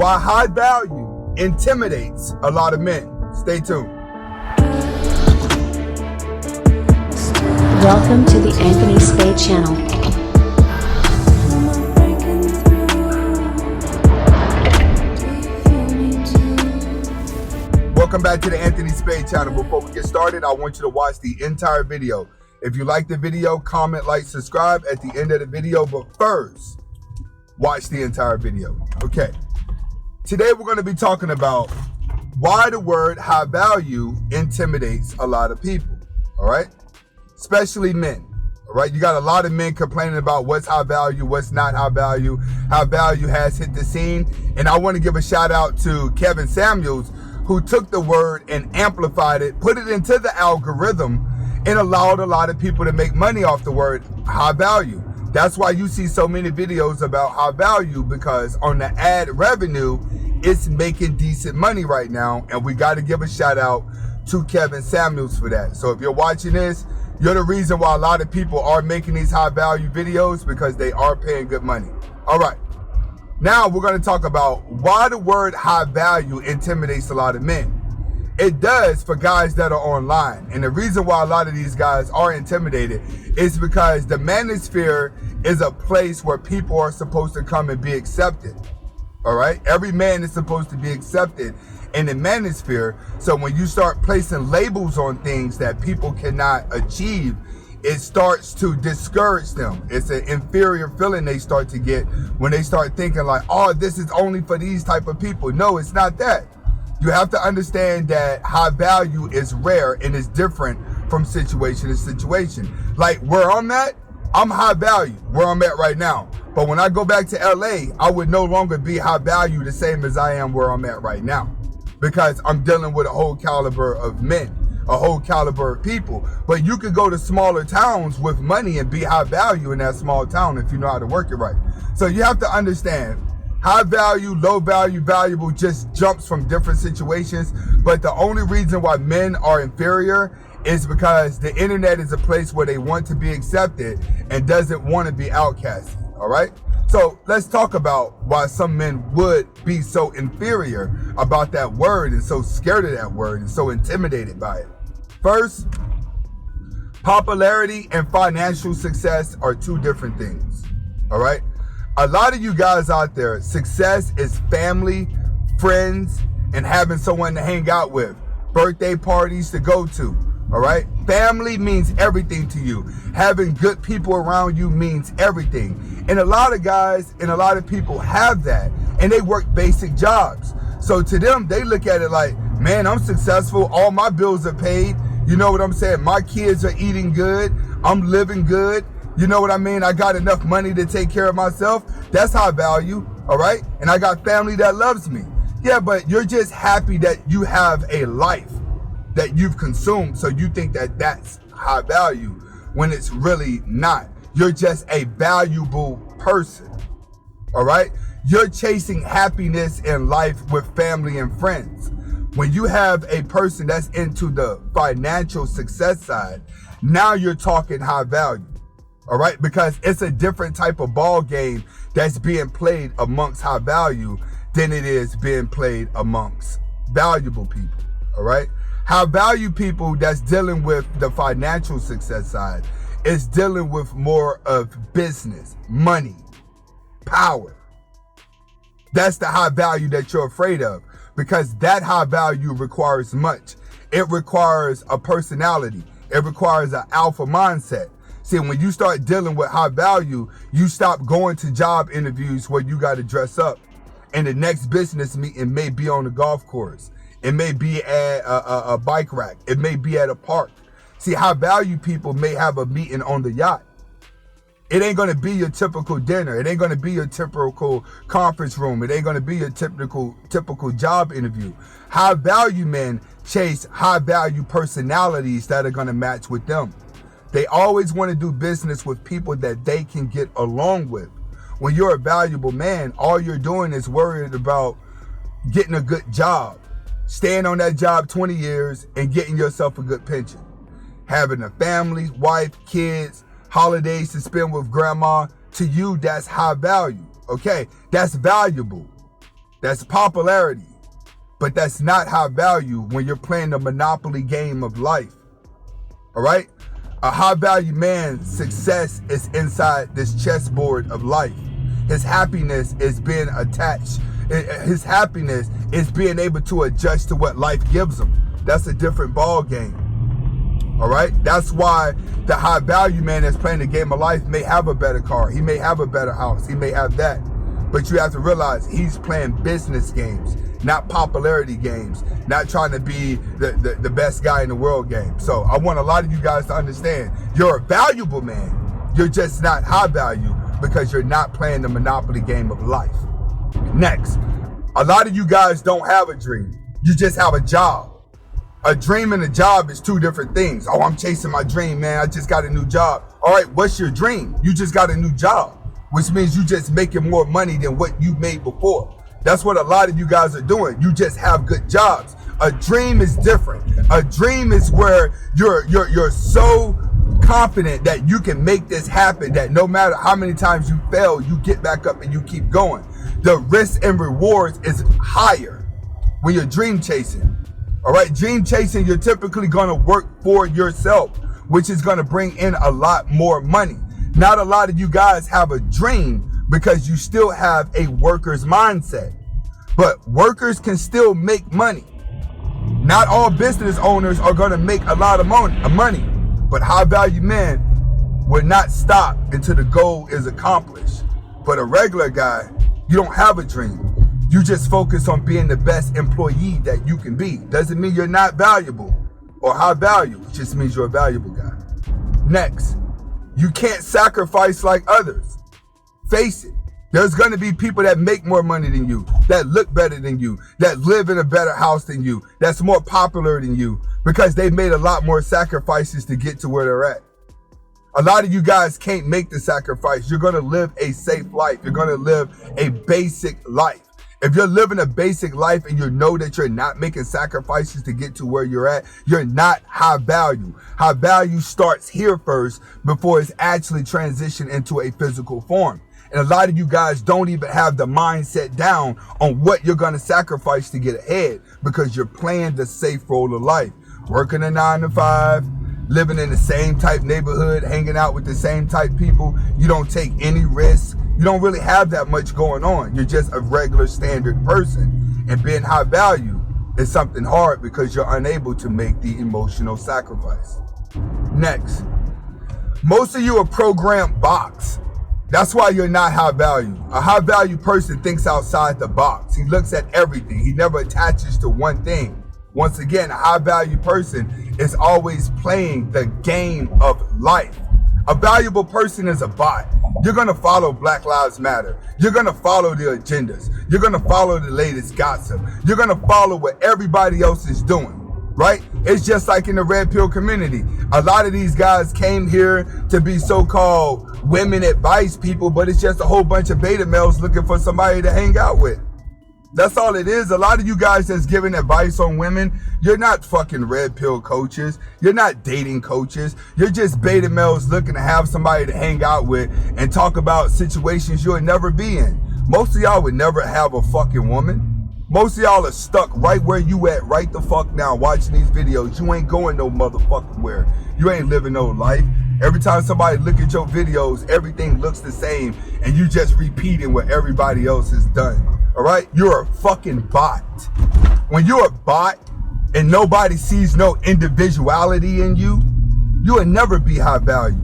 why high value intimidates a lot of men. Stay tuned. Welcome to the Anthony Spade channel. Welcome back to the Anthony Spade channel. Before we get started, I want you to watch the entire video. If you like the video, comment, like, subscribe at the end of the video. But first, watch the entire video. Okay. Today we're going to be talking about why the word high value intimidates a lot of people. All right. Especially men. All right. You got a lot of men complaining about what's high value, what's not high value. High value has hit the scene. And I want to give a shout out to Kevin Samuels, who took the word and amplified it, put it into the algorithm, and allowed a lot of people to make money off the word high value. That's why you see so many videos about high value, because on the ad revenue, it's making decent money right now. And we got to give a shout out to Kevin Samuels for that. So if you're watching this, you're the reason why a lot of people are making these high value videos, because they are paying good money. All right. Now we're going to talk about why the word high value intimidates a lot of men. It does for guys that are online. And the reason why a lot of these guys are intimidated is because the manosphere is a place where people are supposed to come and be accepted. All right. Every man is supposed to be accepted in the manosphere. So when you start placing labels on things that people cannot achieve, it starts to discourage them. It's an inferior feeling they start to get when they start thinking like, oh, this is only for these type of people. No, it's not that. You have to understand that high value is rare and is different from situation to situation. Like where I'm at, I'm high value where I'm at right now. But when I go back to LA, I would no longer be high value the same as I am where I'm at right now, because I'm dealing with a whole caliber of men, a whole caliber of people. But you could go to smaller towns with money and be high value in that small town if you know how to work it right. So you have to understand, high value, low value, valuable just jumps from different situations. But the only reason why men are inferior is because the internet is a place where they want to be accepted and doesn't want to be outcasted. All right. So let's talk about why some men would be so inferior about that word and so scared of that word and so intimidated by it. First, popularity and financial success are two different things. All right. A lot of you guys out there, success is family, friends, and having someone to hang out with, birthday parties to go to. All right. Family means everything to you. Having good people around you means everything. And a lot of guys and a lot of people have that, and they work basic jobs. So to them, they look at it like, man, I'm successful. All my bills are paid. You know what I'm saying? My kids are eating good. I'm living good. You know what I mean? I got enough money to take care of myself. That's high value. All right. And I got family that loves me. Yeah, but you're just happy that you have a life that you've consumed. So you think that that's high value when it's really not. You're just a valuable person. All right. You're chasing happiness in life with family and friends. When you have a person that's into the financial success side, now you're talking high value. All right. Because it's a different type of ball game that's being played amongst high value than it is being played amongst valuable people. All right. High value people that's dealing with the financial success side is dealing with more of business, money, power. That's the high value that you're afraid of, because that high value requires much. It requires a personality. It requires an alpha mindset. See, when you start dealing with high value, you stop going to job interviews where you got to dress up. And the next business meeting may be on the golf course. It may be at a bike rack. It may be at a park. See, high value people may have a meeting on the yacht. It ain't going to be your typical dinner. It ain't going to be your typical conference room. It ain't going to be your typical job interview. High value men chase high value personalities that are going to match with them. They always want to do business with people that they can get along with. When you're a valuable man, all you're doing is worried about getting a good job, staying on that job 20 years and getting yourself a good pension. Having a family, wife, kids, holidays to spend with grandma, to you, that's high value. Okay, that's valuable. That's popularity. But that's not high value when you're playing the monopoly game of life. All right? A high value man's success is inside this chessboard of life. His happiness is being attached. His happiness is being able to adjust to what life gives him. That's a different ball game. All right? That's why the high value man that's playing the game of life may have a better car. He may have a better house. He may have that. But you have to realize he's playing business games, not popularity games, not trying to be the best guy in the world game. So I want a lot of you guys to understand, you're a valuable man. You're just not high value because you're not playing the monopoly game of life. Next, a lot of you guys don't have a dream. You just have a job. A dream and a job is two different things. Oh, I'm chasing my dream, man. I just got a new job. All right, what's your dream? You just got a new job, which means you just making more money than what you made before. That's what a lot of you guys are doing. You just have good jobs. A dream is different. A dream is where you're so confident that you can make this happen, that no matter how many times you fail, you get back up and you keep going. The risk and rewards is higher when you're dream chasing. All right, dream chasing, you're typically going to work for yourself, which is going to bring in a lot more money. Not a lot of you guys have a dream because you still have a worker's mindset. But workers can still make money. Not all business owners are going to make a lot of money. But high value men will not stop until the goal is accomplished. But a regular guy, you don't have a dream. You just focus on being the best employee that you can be. Doesn't mean you're not valuable or high value. It just means you're a valuable guy. Next, you can't sacrifice like others. Face it. There's going to be people that make more money than you, that look better than you, that live in a better house than you, that's more popular than you, because they made a lot more sacrifices to get to where they're at. A lot of you guys can't make the sacrifice. You're going to live a safe life. You're going to live a basic life. If you're living a basic life and you know that you're not making sacrifices to get to where you're at, you're not high value. High value starts here first before it's actually transitioned into a physical form. And a lot of you guys don't even have the mindset down on what you're going to sacrifice to get ahead because you're playing the safe role of life. Working a 9 to 5, living in the same type neighborhood, hanging out with the same type people. You don't take any risks. You don't really have that much going on. You're just a regular standard person. And being high value is something hard because you're unable to make the emotional sacrifice. Next, most of you are programmed box. That's why you're not high value. A high value person thinks outside the box. He looks at everything. He never attaches to one thing. Once again, a high value person is always playing the game of life. A valuable person is a bot. You're going to follow Black Lives Matter. You're going to follow the agendas. You're going to follow the latest gossip. You're going to follow what everybody else is doing. Right? It's just like in the red pill community. A lot of these guys came here to be so-called women advice people, but it's just a whole bunch of beta males looking for somebody to hang out with. That's all it is. A lot of you guys that's giving advice on women, you're not fucking red pill coaches. You're not dating coaches. You're just beta males looking to have somebody to hang out with and talk about situations you'll never be in. Most of y'all would never have a fucking woman. Most of y'all are stuck right where you at right the fuck now watching these videos. You ain't going no motherfucking where. You ain't living no life. Every time somebody look at your videos, everything looks the same and you just repeating what everybody else has done. All right? You're a fucking bot. When you're a bot and nobody sees no individuality in you, you will never be high value.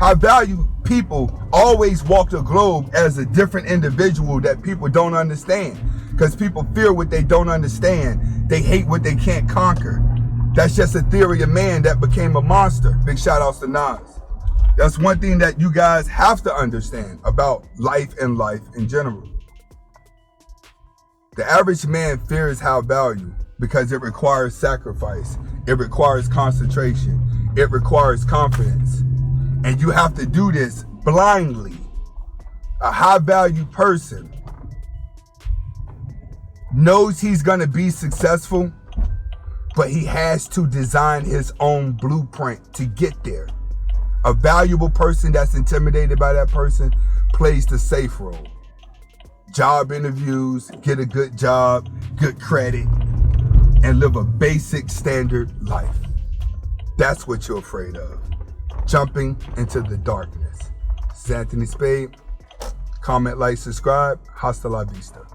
High value people always walk the globe as a different individual that people don't understand. Because people fear what they don't understand. They hate what they can't conquer. That's just a theory of man that became a monster. Big shout outs to Nas. That's one thing that you guys have to understand about life and life in general. The average man fears high value because it requires sacrifice. It requires concentration. It requires confidence. And you have to do this blindly. A high value person knows he's going to be successful, but he has to design his own blueprint to get there. A valuable person that's intimidated by that person plays the safe role. job interviews, get a good job, good credit, and live a basic standard life. That's what you're afraid of. Jumping into the darkness. This is Anthony Spade. Comment, like, subscribe. Hasta la vista.